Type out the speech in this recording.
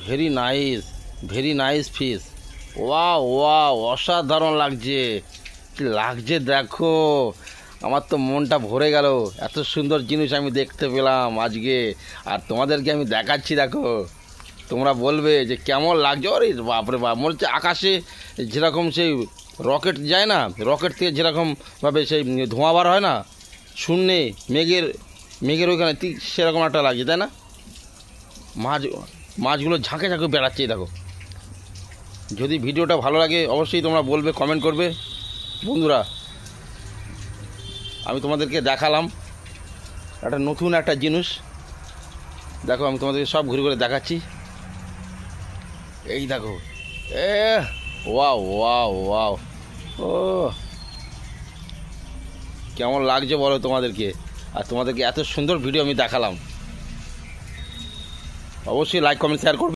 Very nice fish. Wow wow, অসাধারণ লাগছে, কি লাগছে দেখো, আমার তো মনটা ভরে গেল। এত সুন্দর জিনিস আমি দেখতে পেলাম আজকে, আর তোমাদেরকে আমি দেখাচ্ছি। দেখো, তোমরা বলবে যে কেমন লাগছে। আরে বাপরে বাপ, মনে হচ্ছে আকাশে যেরকম সেই রকেট যায় না, রকেট থেকে যেরকমভাবে সেই ধোঁয়া বার হয় না, শূন্যে মেঘের ওইখানে ঠিক সেরকম একটা লাগছে, তাই না? মাছগুলো ঝাঁকে ঝাঁকে বেড়াচ্ছে, দেখো। যদি ভিডিওটা ভালো লাগে অবশ্যই তোমরা বলবে, কমেন্ট করবে। বন্ধুরা, আমি তোমাদেরকে দেখালাম একটা নতুন একটা জিনিস। দেখো, আমি তোমাদেরকে সব ঘুরে ঘুরে দেখাচ্ছি। এই দেখো, এ ওয়াও ওয়াও ওয়াও, ও কেমন লাগছে বলো তোমাদেরকে। আর তোমাদেরকে এত সুন্দর ভিডিও আমি দেখালাম। অবশ্যই লাইক কমেন্ট শেয়ার করবে।